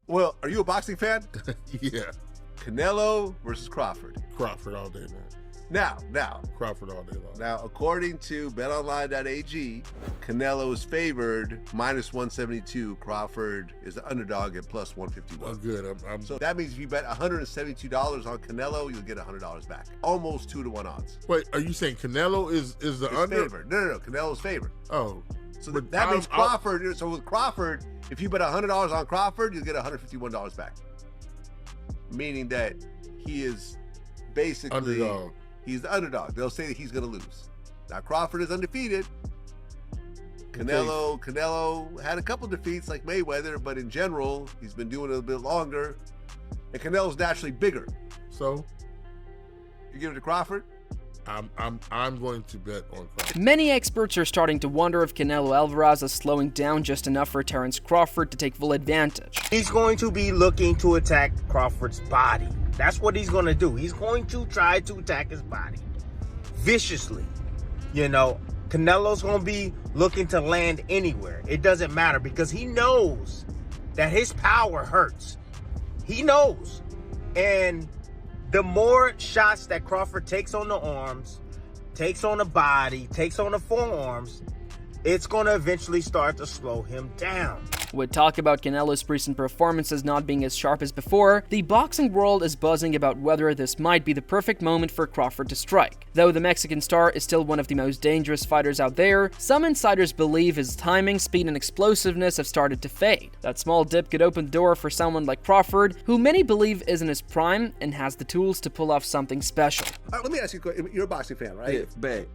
Well, are you a boxing fan? Yeah. Canelo versus Crawford. Crawford all day, man. Now. Crawford all day long. Now, according to betonline.ag, Canelo is favored -172. Crawford is the underdog at plus 151. I'm good. So that means if you bet $172 on Canelo, you'll get $100 back. Almost 2-to-1 odds. Wait, are you saying Canelo is the It's under? favored. No. Canelo's favored. Oh. So But that means Crawford. So with Crawford, if you bet $100 on Crawford, you'll get $151 back. Meaning that he is basically Underdog. He's the underdog. They'll say that he's going to lose. Now Crawford is undefeated. Canelo had a couple defeats like Mayweather, but in general, he's been doing it a bit longer. And Canelo's naturally bigger. So You give it to Crawford? I'm going to bet on Crawford. Many experts are starting to wonder if Canelo Alvarez is slowing down just enough for Terence Crawford to take full advantage. He's going to be looking to attack Crawford's body. That's what he's going to do. He's going to try to attack his body viciously. You know, Canelo's going to be looking to land anywhere. It doesn't matter because he knows that his power hurts. He knows. And the more shots that Crawford takes on the arms, takes on the body, takes on the forearms, it's going to eventually start to slow him down. With talk about Canelo's recent performances not being as sharp as before, the boxing world is buzzing about whether this might be the perfect moment for Crawford to strike. Though the Mexican star is still one of the most dangerous fighters out there, some insiders believe his timing, speed, and explosiveness have started to fade. That small dip could open the door for someone like Crawford, who many believe is in his prime and has the tools to pull off something special. All right, let me ask you a question. You're a boxing fan, right? Yeah, bad.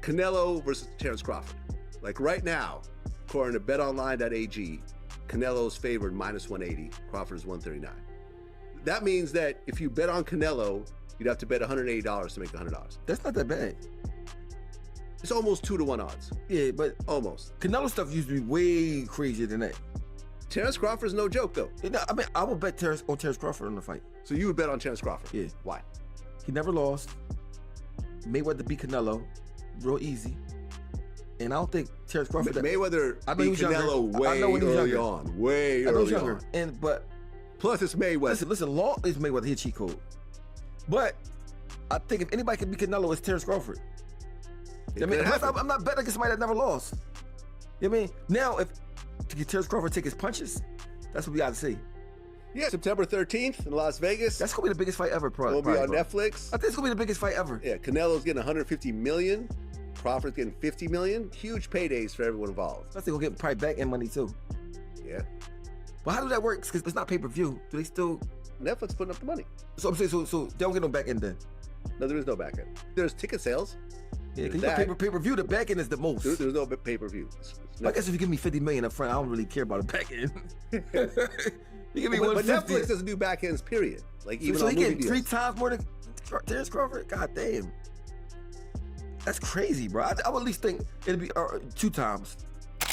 Canelo versus Terence Crawford. Like right now, according to betonline.ag, Canelo's favored -180, Crawford is 139. That means that if you bet on Canelo, you'd have to bet $180 to make $100. That's not that bad. It's almost 2-to-1 odds. Yeah, but Almost. Canelo stuff used to be way crazier than that. Terence Crawford's no joke, though. You know, I mean, I would bet Terence Crawford on the fight. So you would bet on Terence Crawford? Yeah. Why? He never lost. Mayweather beat Canelo real easy. And I don't think Terence Crawford... Mayweather I know he beat was Canelo younger. way I know when he was early younger. on. Way I know he was early younger. on. But Plus, it's Mayweather. listen, Law is Mayweather. He a cheat code. But I think if anybody can beat Canelo, it's Terence Crawford. I mean, I'm not betting against somebody that never lost. You know what I mean? Now, if Terence Crawford take his punches, that's what we got to see. Yeah, September 13th in Las Vegas. That's gonna be the biggest fight ever, It'll be on Netflix. I think it's gonna be the biggest fight ever. Yeah, Canelo's getting $150 million. Crawford's getting $50 million. Huge paydays for everyone involved. Plus, they're gonna get probably back end money too. Yeah. But how does that work? Because it's not pay-per-view. Do they still? Netflix putting up the money. So I'm saying, so they don't get no back end then. No, there is no back end. There's ticket sales. Yeah, There's because that. pay-per-view, the back end is the most. There's no pay-per-view. I guess if you give me $50 million up front, I don't really care about the back end. You give me But 150. Netflix doesn't do back ends, period. Like even So on he movie getting 3 deals. times more than Terence Crawford? God damn. That's crazy, bro. I would at least think it'd be 2 times.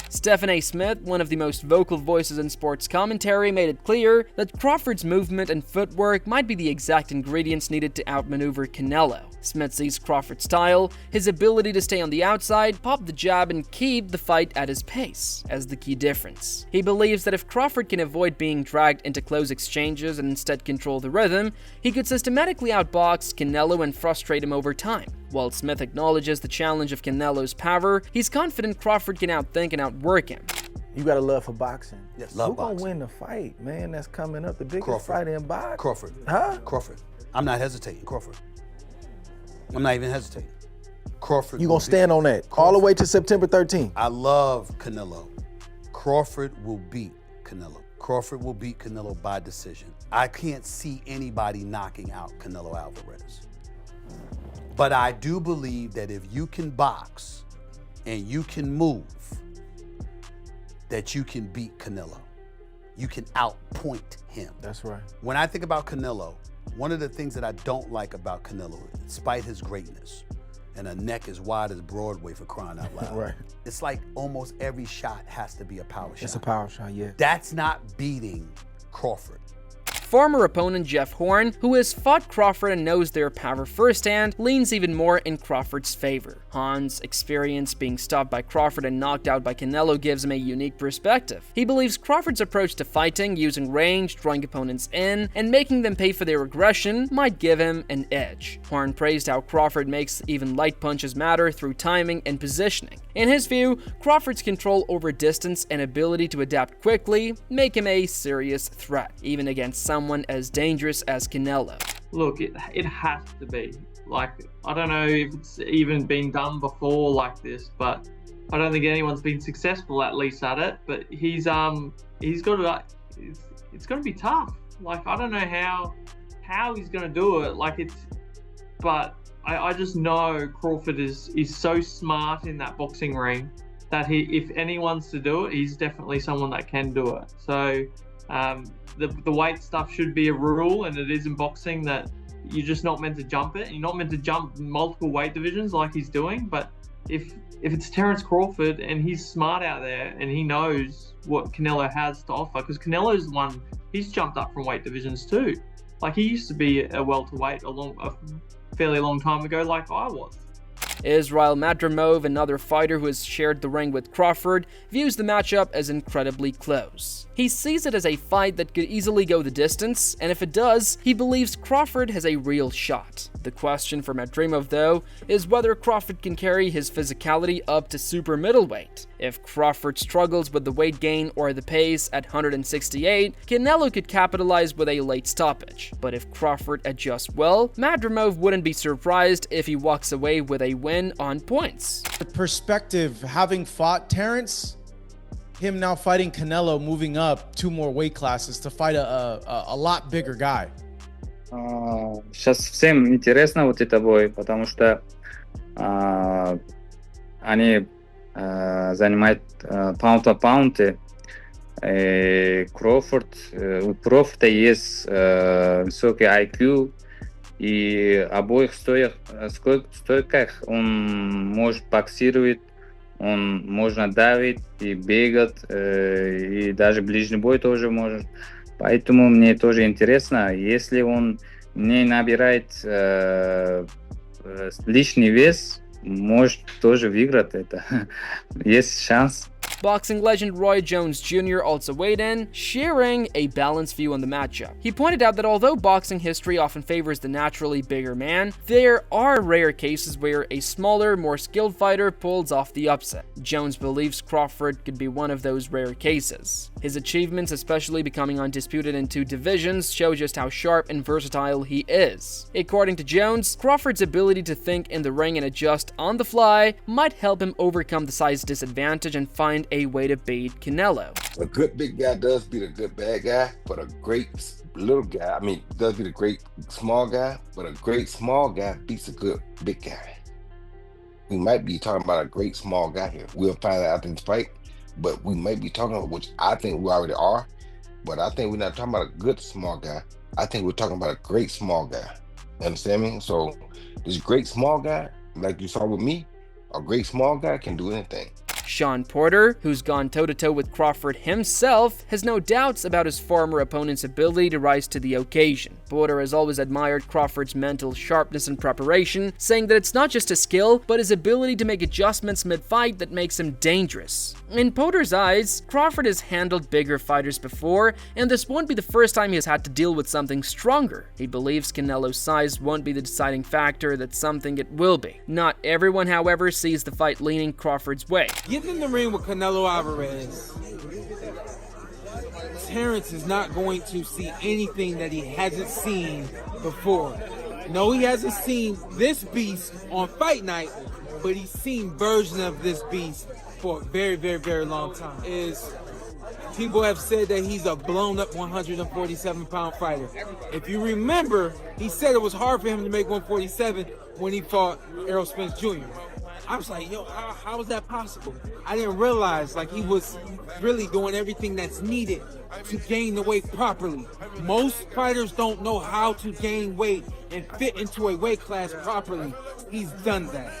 Stephen A. Smith, one of the most vocal voices in sports commentary, made it clear that Crawford's movement and footwork might be the exact ingredients needed to outmaneuver Canelo. Smith sees Crawford's style, his ability to stay on the outside, pop the jab, and keep the fight at his pace as the key difference. He believes that if Crawford can avoid being dragged into close exchanges and instead control the rhythm, he could systematically outbox Canelo and frustrate him over time. While Smith acknowledges the challenge of Canelo's power, he's confident Crawford can outthink and outwork him. You got a love for boxing. Yes, Who love gonna boxing. win the fight, man? That's coming up, the biggest Crawford. fight in boxing. Crawford. Huh? Crawford. I'm not hesitating. Crawford. I'm not even hesitating. Crawford. You will gonna stand on that all the way to September 13th? I love Canelo. Crawford will beat Canelo. Crawford will beat Canelo by decision. I can't see anybody knocking out Canelo Alvarez. But I do believe that if you can box and you can move, that you can beat Canelo. You can outpoint him. That's right. When I think about Canelo, one of the things that I don't like about Canelo, despite his greatness, and a neck as wide as Broadway for crying out loud, Right. it's like almost every shot has to be a power shot. It's a power shot, yeah. That's not beating Crawford. former opponent Jeff Horn, who has fought Crawford and knows their power firsthand, leans even more in Crawford's favor. Horn's experience being stopped by Crawford and knocked out by Canelo gives him a unique perspective. He believes Crawford's approach to fighting, using range, drawing opponents in, and making them pay for their aggression, might give him an edge. Horn praised how Crawford makes even light punches matter through timing and positioning. In his view, Crawford's control over distance and ability to adapt quickly make him a serious threat, even against someone as dangerous as Canelo. Look, it has to be. Like, I don't know if it's even been done before like this, but I don't think anyone's been successful at least at it. But he's got to, it's going to be tough. Like, I don't know how he's going to do it. Like, but I just know Crawford is so smart in that boxing ring that if anyone's to do it, he's definitely someone that can do it. So the weight stuff should be a rule, and it is in boxing that you're just not meant to jump it. You're not meant to jump multiple weight divisions like he's doing. But if it's Terence Crawford and he's smart out there and he knows what Canelo has to offer, because Canelo's one, he's jumped up from weight divisions too. Like, he used to be a welterweight a fairly long time ago, like I was. Israel Madrimov, another fighter who has shared the ring with Crawford, views the matchup as incredibly close. He sees it as a fight that could easily go the distance, and if it does, he believes Crawford has a real shot. The question for Madrimov, though, is whether Crawford can carry his physicality up to super middleweight. If Crawford struggles with the weight gain or the pace at 168, Canelo could capitalize with a late stoppage. But if Crawford adjusts well, Madrimov wouldn't be surprised if he walks away with a win on points. The perspective, having fought Terence, him now fighting Canelo, moving up 2 more weight classes to fight a lot bigger guy. Сейчас всем интересно вот это бой, потому что они занимают паунд по паунду. Кроуфорд, у Кроуфорда есть высокий IQ, и обоих стойках он может боксировать, он можно давить и бегать, и даже ближний бой тоже может. Поэтому мне тоже интересно, если он не набирает лишний вес, может тоже выиграть это. Есть шанс. Boxing legend Roy Jones Jr. also weighed in, sharing a balanced view on the matchup. He pointed out that although boxing history often favors the naturally bigger man, there are rare cases where a smaller, more skilled fighter pulls off the upset. Jones believes Crawford could be one of those rare cases. His achievements, especially becoming undisputed in 2 divisions, show just how sharp and versatile he is. According to Jones, Crawford's ability to think in the ring and adjust on the fly might help him overcome the size disadvantage and find a way to beat Canelo. A good big guy does beat a good bad guy, but a great little guy, does beat a great small guy, but a great small guy beats a good big guy. We might be talking about a great small guy here. We'll find out after this fight, but we might be talking about, which I think we already are, but I think we're not talking about a good small guy. I think we're talking about a great small guy. You understand me? So this great small guy, like you saw with me, a great small guy can do anything. Sean Porter, who's gone toe-to-toe with Crawford himself, has no doubts about his former opponent's ability to rise to the occasion. Porter has always admired Crawford's mental sharpness and preparation, saying that it's not just his skill, but his ability to make adjustments mid-fight that makes him dangerous. In Porter's eyes, Crawford has handled bigger fighters before, and this won't be the first time he has had to deal with something stronger. He believes Canelo's size won't be the deciding factor, that's something it will be. Not everyone, however, sees the fight leaning Crawford's way. Get in the ring with Canelo Alvarez. Terence is not going to see anything that he hasn't seen before. No, he hasn't seen this beast on fight night, but he's seen versions of this beast for a very, very, very long time. People have said that he's a blown-up 147-pound fighter. If you remember, he said it was hard for him to make 147 when he fought Errol Spence Jr. I was like, yo, how is that possible? I didn't realize, like, he was really doing everything that's needed to gain the weight properly. Most fighters don't know how to gain weight and fit into a weight class properly, he's done that.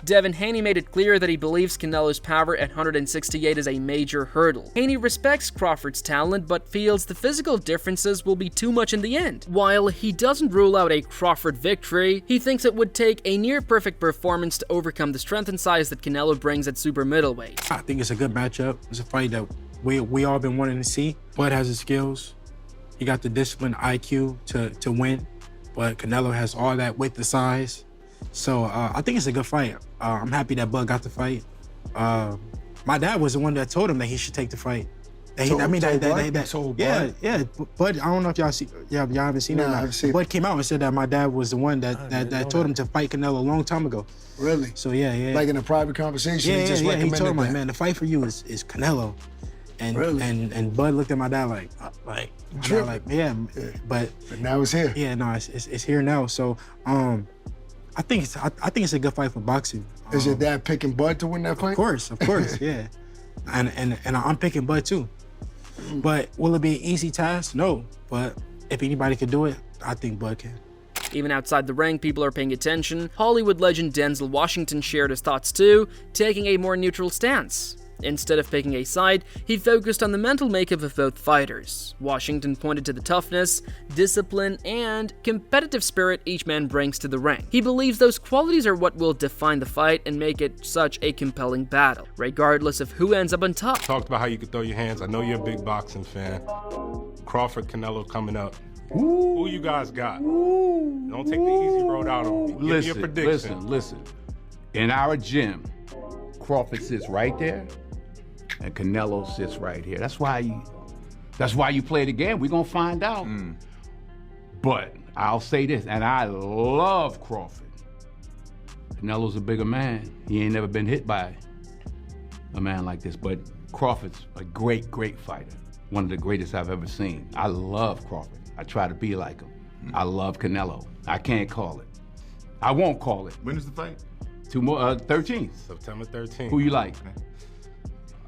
Devin Haney made it clear that he believes Canelo's power at 168 is a major hurdle. Haney respects Crawford's talent, but feels the physical differences will be too much in the end. While he doesn't rule out a Crawford victory, he thinks it would take a near-perfect performance to overcome the strength and size that Canelo brings at super middleweight. I think it's a good matchup. It's a fight that we all been wanting to see. Bud has the skills. He got the discipline, IQ to win, but Canelo has all that with the size. So I think it's a good fight. I'm happy that Bud got the fight. My dad was the one that told him that he should take the fight. Yeah, Bud, I don't know if y'all haven't seen it. Bud came out and said that my dad was the one that told him to fight Canelo a long time ago. Really? So yeah. Like in a private conversation, he just recommended he told him, that. like, man, the fight for you is Canelo. And really? and Bud looked at my dad like but now it's here. Yeah, no, it's here now. So I think it's a good fight for boxing. Is your dad picking Bud to win that fight? Of course, yeah. And I'm picking Bud too. But will it be an easy task? No. But if anybody can do it, I think Bud can. Even outside the ring, people are paying attention. Hollywood legend Denzel Washington shared his thoughts too, taking a more neutral stance. Instead of picking a side, he focused on the mental makeup of both fighters. Washington pointed to the toughness, discipline, and competitive spirit each man brings to the ring. He believes those qualities are what will define the fight and make it such a compelling battle, regardless of who ends up on top. Talked about how you could throw your hands. I know you're a big boxing fan. Crawford, Canelo coming up. Who you guys got? Don't take the easy road out on me. Give me your prediction. Listen. In our gym, Crawford sits right there, and Canelo sits right here. That's why you play the game. We're gonna find out. But I'll say this, and I love Crawford. Canelo's a bigger man. He ain't never been hit by a man like this, but Crawford's a great, great fighter. One of the greatest I've ever seen. I love Crawford. I try to be like him. I love Canelo. I can't call it. I won't call it. When is the fight? 13th. September 13th. Who you like?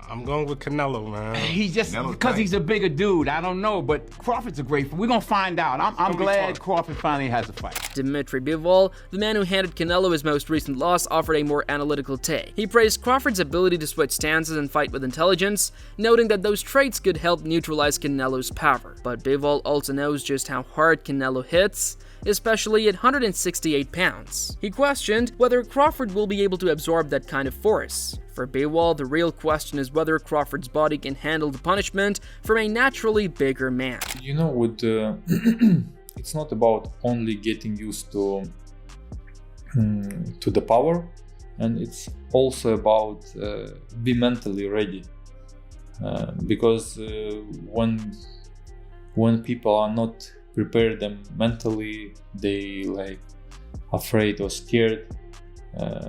I'm going with Canelo, man. He's just, because he's a bigger dude, I don't know, but Crawford's a great fight. We're going to find out. I'm glad Crawford finally has a fight. Dmitry Bivol, the man who handed Canelo his most recent loss, offered a more analytical take. He praised Crawford's ability to switch stances and fight with intelligence, noting that those traits could help neutralize Canelo's power. But Bivol also knows just how hard Canelo hits, especially at 168 pounds. He questioned whether Crawford will be able to absorb that kind of force. For Bivol, the real question is whether Crawford's body can handle the punishment from a naturally bigger man. You know, with it's not about only getting used to the power, and it's also about be mentally ready. Because when people are not prepared them mentally, they like afraid or scared,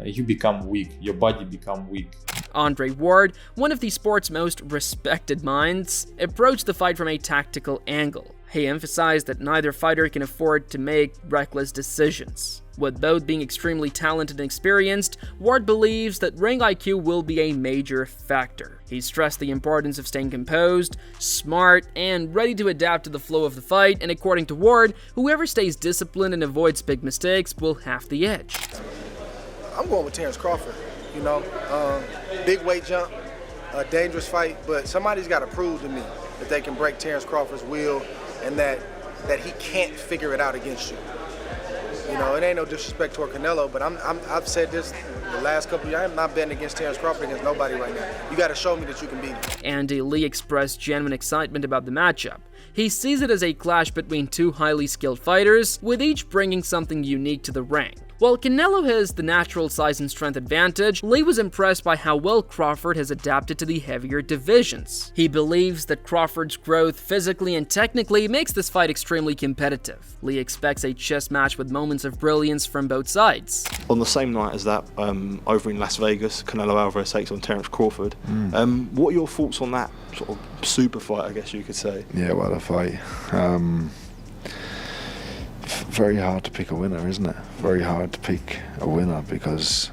you become weak, your body become weak. Andre Ward, one of the sport's most respected minds, approached the fight from a tactical angle. He emphasized that neither fighter can afford to make reckless decisions. With both being extremely talented and experienced, Ward believes that ring IQ will be a major factor. He stressed the importance of staying composed, smart, and ready to adapt to the flow of the fight, and according to Ward, whoever stays disciplined and avoids big mistakes will have the edge. I'm going with Terence Crawford, you know. Big weight jump, a dangerous fight, but somebody's got to prove to me that they can break Terence Crawford's will and that he can't figure it out against you. You know, it ain't no disrespect toward Canelo, but I've said this the last couple of years. I'm not betting against Terence Crawford against nobody right now. You got to show me that you can beat him. Andy Lee expressed genuine excitement about the matchup. He sees it as a clash between two highly skilled fighters, with each bringing something unique to the ring. While Canelo has the natural size and strength advantage, Lee was impressed by how well Crawford has adapted to the heavier divisions. He believes that Crawford's growth physically and technically makes this fight extremely competitive. Lee expects a chess match with moments of brilliance from both sides. On the same night as that, over in Las Vegas, Canelo Alvarez takes on Terence Crawford. What are your thoughts on that sort of super fight, I guess you could say? Yeah, what a fight. Very hard to pick a winner, isn't it? Very hard to pick a winner because,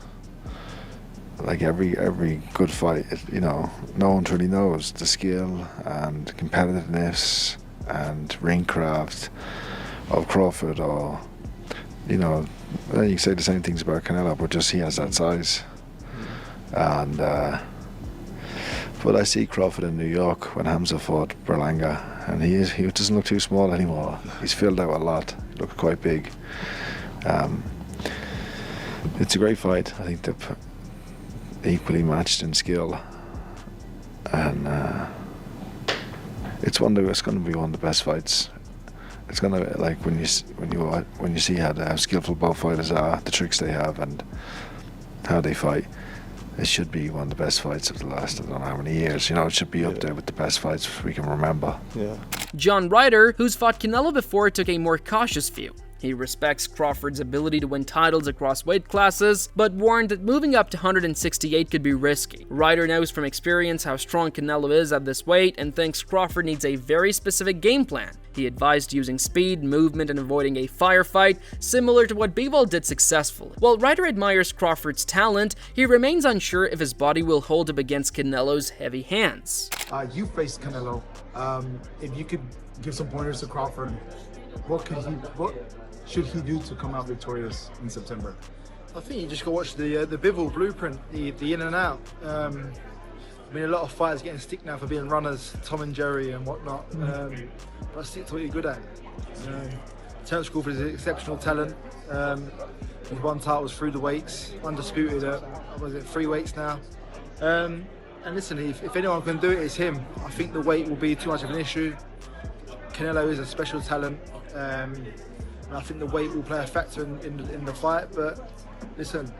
like every good fight, you know, no one really knows the skill and competitiveness and ring craft of Crawford or you know, you can say the same things about Canelo, but just he has that size. And but I see Crawford in New York when Hamza fought Berlanga, and he doesn't look too small anymore. He's filled out a lot. He looked quite big. It's a great fight. I think they're equally matched in skill, and it's going to be one of the best fights. It's going to, like, when you see how skillful both fighters are, the tricks they have, and how they fight. It should be one of the best fights of the last, I don't know how many years. You know, it should be up there with the best fights we can remember. Yeah. John Ryder, who's fought Canelo before, took a more cautious view. He respects Crawford's ability to win titles across weight classes, but warned that moving up to 168 could be risky. Ryder knows from experience how strong Canelo is at this weight and thinks Crawford needs a very specific game plan. He advised using speed, movement, and avoiding a firefight, similar to what Bivol did successfully. While Ryder admires Crawford's talent, he remains unsure if his body will hold up against Canelo's heavy hands. You faced Canelo. If you could give some pointers to Crawford, what should he do to come out victorious in September? I think you just got to watch the Bivol blueprint, the in and out. I mean, a lot of fighters getting stick now for being runners, Tom and Jerry and whatnot. But stick to what you're good at. Terence Crawford is an exceptional talent. He's won titles through the weights, undisputed at, 3 weights now. And listen, if anyone can do it, it's him. I think the weight will be too much of an issue. Canelo is a special talent. And I think the weight will play a factor in the fight. But listen,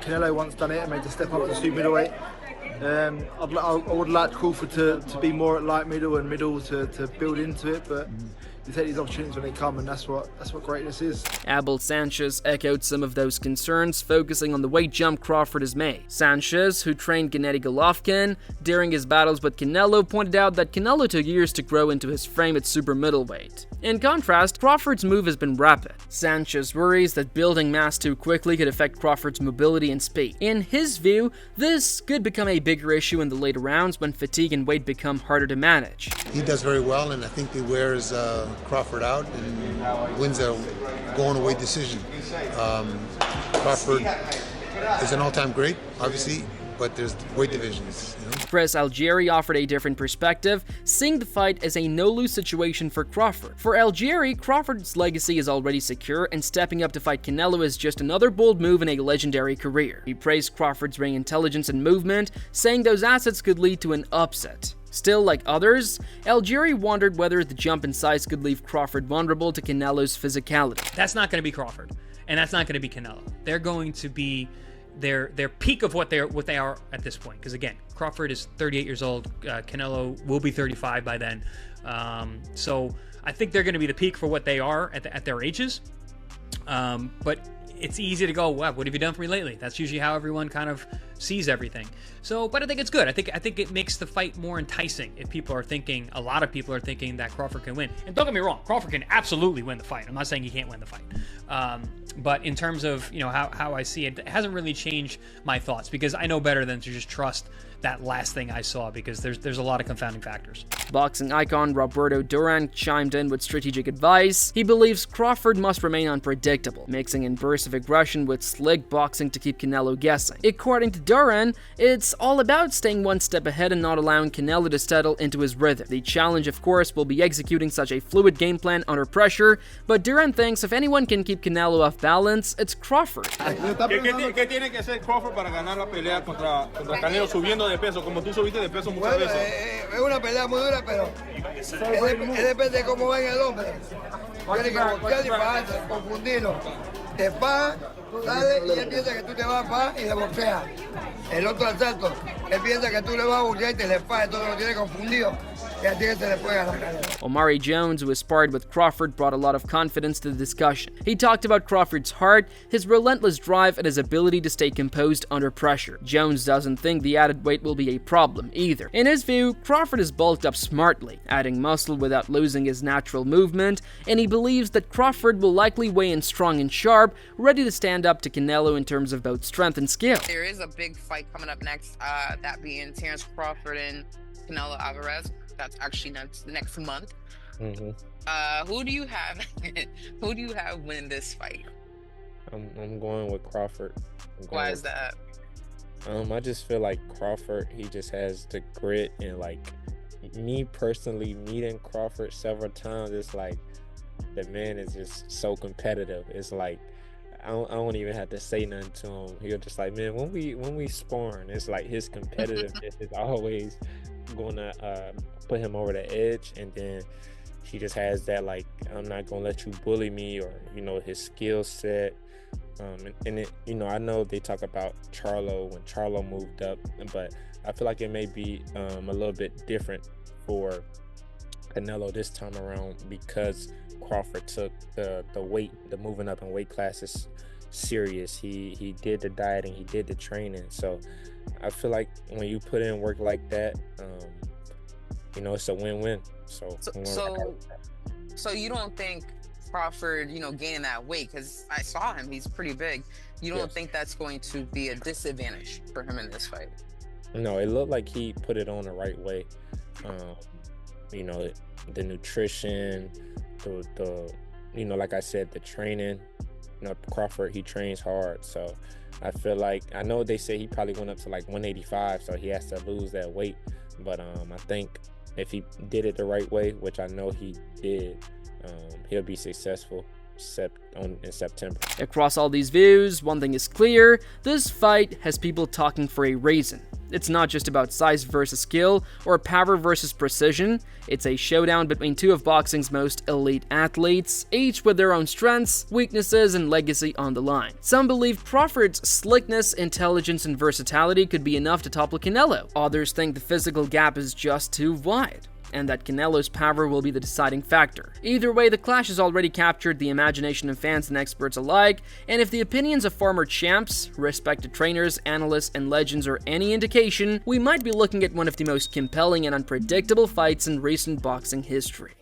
Canelo once done it and made the step up to super middleweight. I would like Crawford to be more at light middle and middle to build into it, but you take these opportunities when they come, and that's what greatness is. Abel Sanchez echoed some of those concerns, focusing on the weight jump Crawford has made. Sanchez, who trained Gennady Golovkin during his battles with Canelo, pointed out that Canelo took years to grow into his frame at super middleweight. In contrast, Crawford's move has been rapid. Sanchez worries that building mass too quickly could affect Crawford's mobility and speed. In his view, this could become a bigger issue in the later rounds when fatigue and weight become harder to manage. He does very well, and I think he wears Crawford out and wins a going-away decision. Crawford is an all-time great, obviously, but there's weight divisions. You know? Chris Algieri offered a different perspective, seeing the fight as a no-lose situation for Crawford. For Algieri, Crawford's legacy is already secure, and stepping up to fight Canelo is just another bold move in a legendary career. He praised Crawford's ring intelligence and movement, saying those assets could lead to an upset. Still, like others, Algieri wondered whether the jump in size could leave Crawford vulnerable to Canelo's physicality. That's not going to be Crawford, and that's not going to be Canelo. They're going to be their peak of what they are at this point. Because again, Crawford is 38 years old. Canelo will be 35 by then. So I think they're going to be the peak for what they are at their ages. But it's easy to go, wow, what have you done for me lately? That's usually how everyone kind of sees everything. So, but I think it's good. I think it makes the fight more enticing if people are thinking, a lot of people are thinking that Crawford can win. And don't get me wrong, Crawford can absolutely win the fight. I'm not saying he can't win the fight. But in terms of, you know, how I see it, it hasn't really changed my thoughts, because I know better than to just trust that last thing I saw, because there's a lot of confounding factors. Boxing icon Roberto Duran chimed in with strategic advice. He believes Crawford must remain unpredictable, mixing in bursts of aggression with slick boxing to keep Canelo guessing. According to Duran, it's all about staying one step ahead and not allowing Canelo to settle into his rhythm. The challenge, of course, will be executing such a fluid game plan under pressure, but Duran thinks if anyone can keep Canelo off balance, it's Crawford. ¿Qué tiene que hacer Crawford para ganar la pelea contra Canelo subiendo de peso, como tú subiste de peso muchas veces? Es una pelea muy dura, pero depende de cómo venga el hombre. Tiene que voltear y bajarse, confundirlo. Te paga, sale y él piensa que tú te vas a pagar y le boxea. El otro al salto, él piensa que tú le vas a boxear y te le paga, entonces lo tiene confundido. Omari Jones, who has sparred with Crawford, brought a lot of confidence to the discussion. He talked about Crawford's heart, his relentless drive, and his ability to stay composed under pressure. Jones doesn't think the added weight will be a problem either. In his view, Crawford is bulked up smartly, adding muscle without losing his natural movement, and he believes that Crawford will likely weigh in strong and sharp, ready to stand up to Canelo in terms of both strength and skill. There is a big fight coming up next, that being Terence Crawford and Canelo Alvarez. That's actually next month. Who do you have? Who do you have win this fight? I'm going with Crawford. Why is that? I just feel like Crawford, he just has the grit, and like me personally meeting Crawford several times, it's like the man is just so competitive. It's like I don't even have to say nothing to him. He'll just like, man, when we sparring, it's like his competitiveness is always gonna put him over the edge, and then he just has that like, I'm not gonna let you bully me, or his skill set. And it, I know they talk about Charlo when Charlo moved up, but I feel like it may be a little bit different for Canelo this time around, because Crawford took the moving up in weight classes serious. He did the dieting, he did the training. So I feel like when you put in work like that, it's a win-win. So you don't think Crawford, gaining that weight, because I saw him, he's pretty big. You don't think that's going to be a disadvantage for him in this fight? No, it looked like he put it on the right way. The nutrition, the like I said, the training. Crawford, he trains hard, so I feel like, I know they say he probably went up to like 185, so he has to lose that weight. But I think if he did it the right way, which I know he did, he'll be successful in September. Across all these views, one thing is clear: this fight has people talking for a reason. It's not just about size versus skill, or power versus precision. It's a showdown between two of boxing's most elite athletes, each with their own strengths, weaknesses, and legacy on the line. Some believe Crawford's slickness, intelligence, and versatility could be enough to topple Canelo. Others think the physical gap is just too wide, and that Canelo's power will be the deciding factor. Either way, the clash has already captured the imagination of fans and experts alike, and if the opinions of former champs, respected trainers, analysts, and legends are any indication, we might be looking at one of the most compelling and unpredictable fights in recent boxing history.